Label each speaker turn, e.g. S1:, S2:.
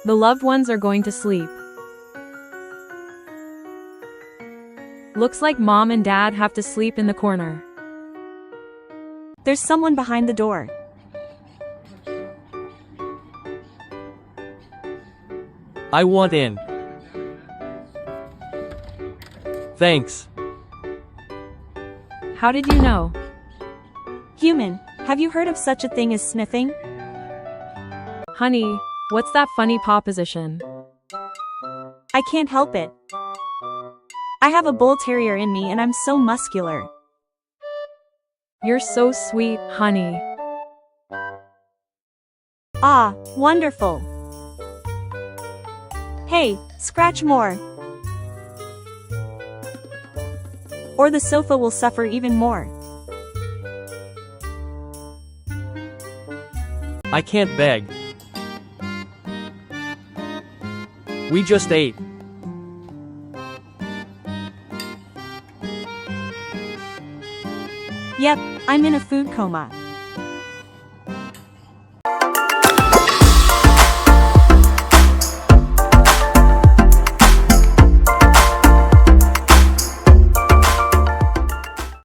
S1: The loved ones are going to sleep. Looks like mom and dad have to sleep in the corner.
S2: There's someone behind the door.
S3: I want in. Thanks.
S1: How did you know?
S2: Human, have you heard of such a thing as sniffing?
S1: Honey, what's that funny paw position?
S2: I can't help it. I have a bull terrier in me and I'm so muscular.
S1: You're so sweet, honey.
S2: Ah, wonderful. Hey, scratch more. Or the sofa will suffer even more.
S3: I can't beg. We just ate.
S2: Yep, I'm in a food coma.